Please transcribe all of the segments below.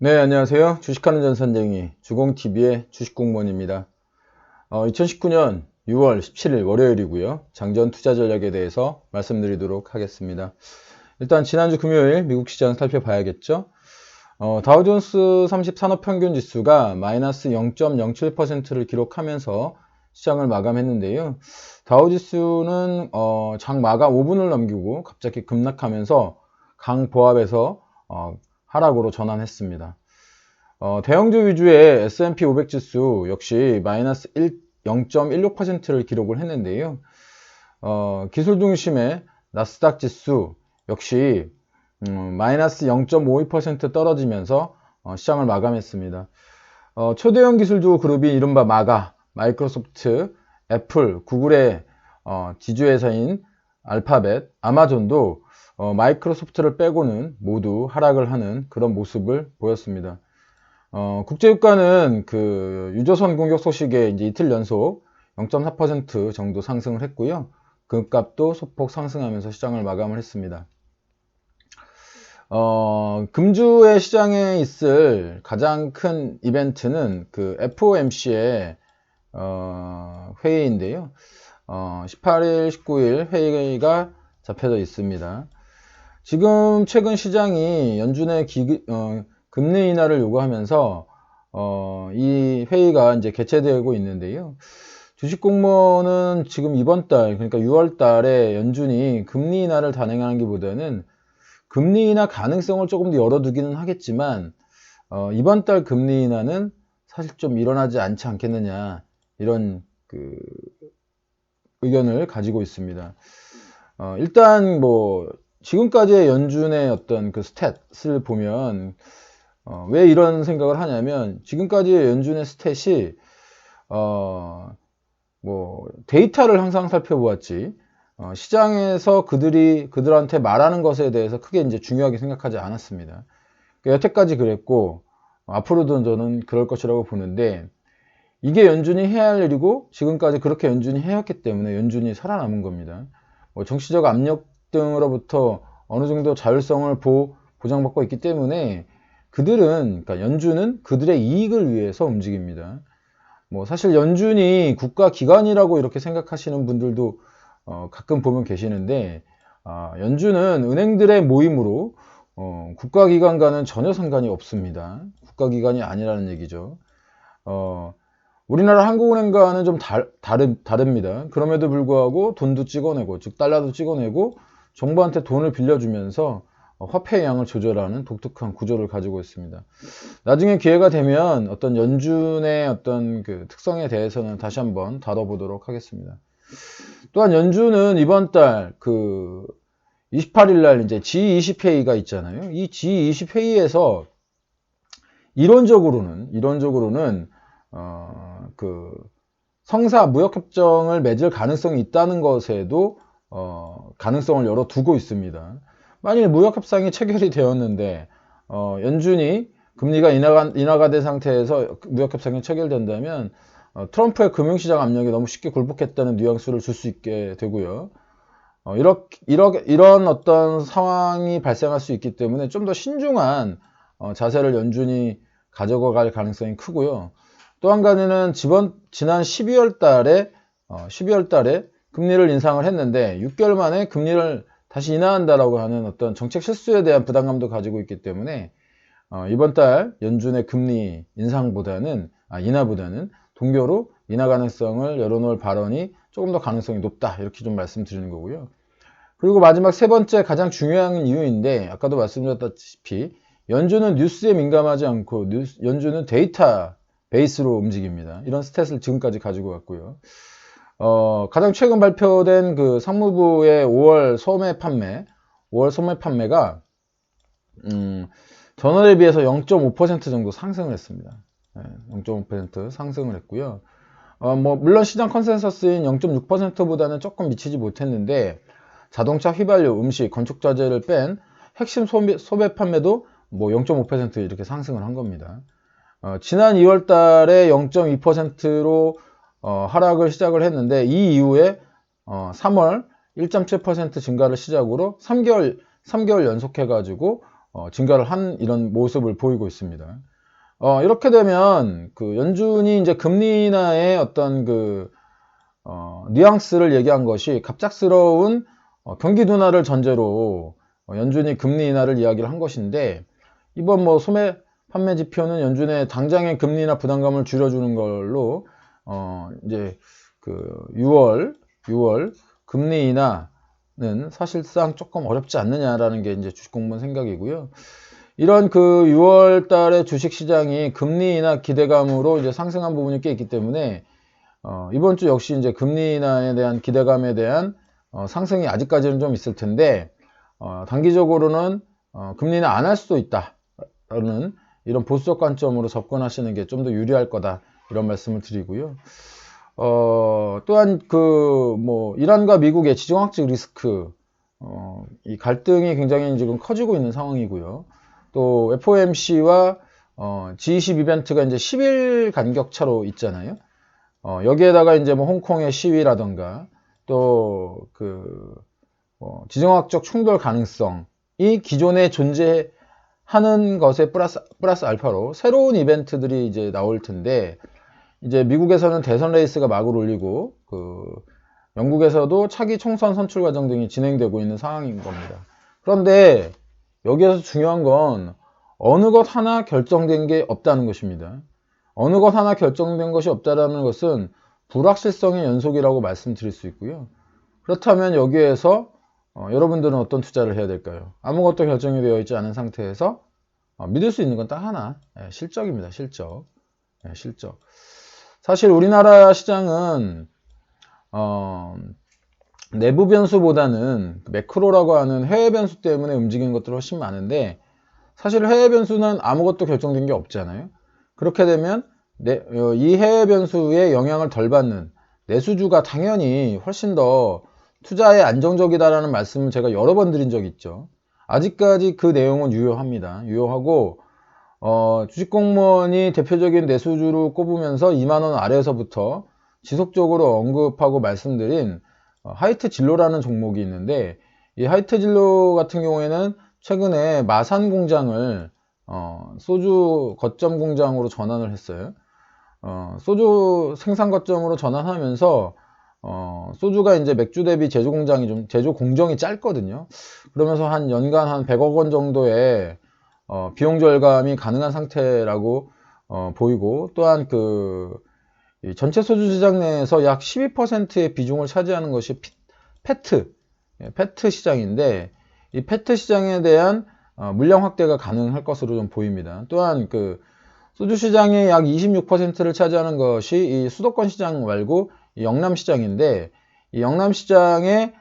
네, 안녕하세요. 주식하는 전선쟁이 주공TV의 주식공무원입니다. 2019년 6월 17일 월요일이고요. 장전 투자 전략에 대해서 말씀드리도록 하겠습니다. 일단 지난주 금요일 미국 시장 살펴봐야겠죠. 다우존스 30 산업평균지수가 마이너스 0.07%를 기록하면서 시장을 마감했는데요. 다우지수는 장 마감 5분을 넘기고 갑자기 급락하면서 강보합에서 하락으로 전환했습니다. 대형주 위주의 S&P 500 지수 역시 마이너스 0.16%를 기록을 했는데요. 기술 중심의 나스닥 지수 역시 마이너스 0.52% 떨어지면서 시장을 마감했습니다. 초대형 기술주 그룹인 이른바 마가, 마이크로소프트, 애플, 구글의 지주회사인 알파벳, 아마존도 마이크로소프트를 빼고는 모두 하락을 하는 그런 모습을 보였습니다. 국제유가는 그 유조선 공격 소식에 이제 이틀 연속 0.4% 정도 상승을 했고요. 금값도 소폭 상승하면서 시장을 마감을 했습니다. 금주의 시장에 있을 가장 큰 이벤트는 그 FOMC의 회의인데요. 18일, 19일 회의가 잡혀져 있습니다. 지금 최근 시장이 연준의 금리 인하를 요구하면서 이 회의가 이제 개최되고 있는데요. 주식공무원은 지금 이번 달, 그러니까 6월 달에 연준이 금리 인하를 단행하기보다는 금리 인하 가능성을 조금 더 열어두기는 하겠지만 이번 달 금리 인하는 사실 좀 일어나지 않지 않겠느냐, 이런 그 의견을 가지고 있습니다. 일단 뭐 지금까지의 연준의 어떤 그 스탯을 보면 왜 이런 생각을 하냐면, 지금까지의 연준의 스탯이 뭐 데이터를 항상 살펴보았지 시장에서 그들한테 말하는 것에 대해서 크게 이제 중요하게 생각하지 않았습니다. 그러니까 여태까지 그랬고 앞으로도 저는 그럴 것이라고 보는데, 이게 연준이 해야 할 일이고 지금까지 그렇게 연준이 해왔기 때문에 연준이 살아남은 겁니다. 뭐 정치적 압력 등으로부터 어느 정도 자율성을 보장받고 있기 때문에 그러니까 연준은 그들의 이익을 위해서 움직입니다. 뭐 사실 연준이 국가기관이라고 이렇게 생각하시는 분들도 가끔 보면 계시는데, 연준은 은행들의 모임으로 국가기관과는 전혀 상관이 없습니다. 국가기관이 아니라는 얘기죠. 우리나라 한국은행과는 좀 다릅니다. 그럼에도 불구하고 돈도 찍어내고, 즉 달러도 찍어내고 정부한테 돈을 빌려주면서 화폐의 양을 조절하는 독특한 구조를 가지고 있습니다. 나중에 기회가 되면 어떤 연준의 어떤 그 특성에 대해서는 다시 한번 다뤄보도록 하겠습니다. 또한 연준은 이번 달 그 28일 날 이제 G20 회의가 있잖아요. 이 G20 회의에서 이론적으로는 그 성사 무역협정을 맺을 가능성이 있다는 것에도 가능성을 열어두고 있습니다. 만일 무역협상이 체결이 되었는데 연준이 금리가 인하가 된 상태에서 무역협상이 체결된다면 트럼프의 금융시장 압력이 너무 쉽게 굴복했다는 뉘앙스를 줄 수 있게 되고요. 이런 어떤 상황이 발생할 수 있기 때문에 좀 더 신중한 자세를 연준이 가져갈 가능성이 크고요. 또 한 가지는 지난 12월 달에 금리를 인상을 했는데 6개월 만에 금리를 다시 인하한다라고 하는 어떤 정책 실수에 대한 부담감도 가지고 있기 때문에 이번 달 연준의 금리 인하보다는 동결로 인하 가능성을 열어놓을 발언이 조금 더 가능성이 높다, 이렇게 좀 말씀드리는 거고요. 그리고 마지막 세 번째 가장 중요한 이유인데, 아까도 말씀드렸다시피 연준은 뉴스에 민감하지 않고 연준은 데이터 베이스로 움직입니다. 이런 스탯을 지금까지 가지고 왔고요. 가장 최근 발표된 그 상무부의 5월 소매 판매가 전월에 비해서 0.5% 정도 상승을 했습니다. 0.5% 상승을 했고요. 뭐 물론 시장 컨센서스인 0.6%보다는 조금 미치지 못했는데, 자동차, 휘발유, 음식, 건축자재를 뺀 핵심 소매 판매도 뭐 0.5% 이렇게 상승을 한 겁니다. 지난 2월 달에 0.2%로 하락을 시작을 했는데, 이 이후에 3월 1.7% 증가를 시작으로 3개월 연속해 가지고 증가를 한 이런 모습을 보이고 있습니다. 이렇게 되면 그 연준이 이제 금리 인하의 어떤 뉘앙스를 얘기한 것이 갑작스러운 경기 둔화를 전제로 연준이 금리 인하를 이야기를 한 것인데, 이번 소매 판매 지표는 연준의 당장의 금리 인하 부담감을 줄여주는 걸로 이제 6월 금리 인하는 사실상 조금 어렵지 않느냐라는 게 이제 주식공무원 생각이고요. 이런 6월 달에 주식 시장이 금리 인하 기대감으로 이제 상승한 부분이 꽤 있기 때문에 이번 주 역시 이제 금리 인하에 대한 기대감에 대한 상승이 아직까지는 좀 있을 텐데, 단기적으로는 금리 인하 안 할 수도 있다라는 이런 보수적 관점으로 접근하시는 게 좀 더 유리할 거다, 이런 말씀을 드리고요. 또한 이란과 미국의 지정학적 리스크, 이 갈등이 굉장히 지금 커지고 있는 상황이고요. 또 FOMC와 G20 이벤트가 이제 10일 간격 차로 있잖아요. 여기에다가 이제 홍콩의 시위라던가 또 지정학적 충돌 가능성이 기존에 존재하는 것에 플러스 알파로 새로운 이벤트들이 이제 나올 텐데, 이제 미국에서는 대선 레이스가 막을 올리고 영국에서도 차기 총선 선출 과정 등이 진행되고 있는 상황인 겁니다. 그런데 여기에서 중요한 건 어느 것 하나 결정된 게 없다는 것입니다. 어느 것 하나 결정된 것이 없다는 것은 불확실성의 연속이라고 말씀드릴 수 있고요. 그렇다면 여기에서 여러분들은 어떤 투자를 해야 될까요? 아무것도 결정이 되어 있지 않은 상태에서 믿을 수 있는 건 딱 하나, 실적입니다. 실적. 사실 우리나라 시장은 내부 변수보다는 매크로라고 하는 해외 변수 때문에 움직이는 것들이 훨씬 많은데, 사실 해외 변수는 아무것도 결정된 게 없잖아요. 그렇게 되면 이 해외 변수의 영향을 덜 받는 내수주가 당연히 훨씬 더 투자에 안정적이다라는 말씀을 제가 여러 번 드린 적이 있죠. 아직까지 그 내용은 유효합니다. 유효하고 주식공무원이 대표적인 내수주로 꼽으면서 2만원 아래에서부터 지속적으로 언급하고 말씀드린 하이트 진로라는 종목이 있는데, 이 하이트 진로 같은 경우에는 최근에 마산 공장을 소주 거점 공장으로 전환을 했어요. 소주 생산 거점으로 전환하면서 소주가 이제 맥주 대비 제조 공정이 짧거든요. 그러면서 연간 한 100억 원 정도의 비용 절감이 가능한 상태라고 보이고, 또한 이 전체 소주 시장 내에서 약 12%의 비중을 차지하는 것이 페트 시장인데, 이 페트 시장에 대한 물량 확대가 가능할 것으로 좀 보입니다. 또한 소주 시장의 약 26%를 차지하는 것이 이 수도권 시장 말고 이 영남 시장인데, 이 영남 시장에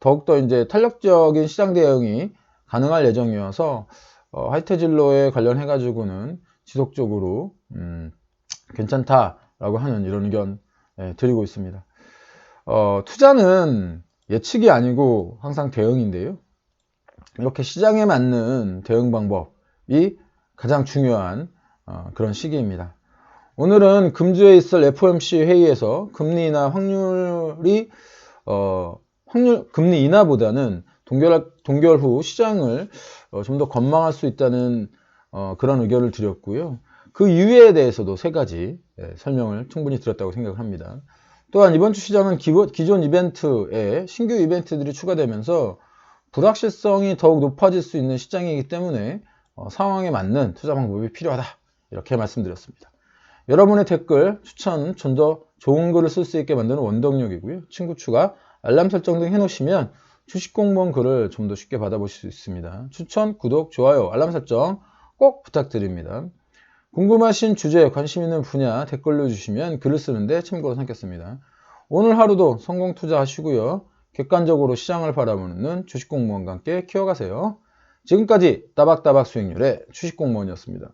더욱더 이제 탄력적인 시장 대응이 가능할 예정이어서 하이트 진로에 관련해 가지고는 지속적으로 괜찮다라고 하는 이런 의견 드리고 있습니다. 투자는 예측이 아니고 항상 대응인데요. 이렇게 시장에 맞는 대응 방법이 가장 중요한 그런 시기입니다. 오늘은 금주에 있을 FOMC 회의에서 금리 인하 확률이 금리 인하보다는 동결 후 시장을 좀 더 건망할 수 있다는 그런 의견을 드렸고요. 그 이유에 대해서도 3가지 설명을 충분히 드렸다고 생각합니다. 또한 이번 주 시장은 기존 이벤트에 신규 이벤트들이 추가되면서 불확실성이 더욱 높아질 수 있는 시장이기 때문에 상황에 맞는 투자 방법이 필요하다, 이렇게 말씀드렸습니다. 여러분의 댓글, 추천, 좀 더 좋은 글을 쓸 수 있게 만드는 원동력이고요. 친구 추가, 알람 설정 등 해놓으시면 주식공무원 글을 좀 더 쉽게 받아보실 수 있습니다. 추천, 구독, 좋아요, 알람 설정 꼭 부탁드립니다. 궁금하신 주제, 관심 있는 분야 댓글로 주시면 글을 쓰는데 참고로 삼겠습니다. 오늘 하루도 성공 투자하시고요. 객관적으로 시장을 바라보는 주식공무원과 함께 키워가세요. 지금까지 따박따박 수익률의 주식공무원이었습니다.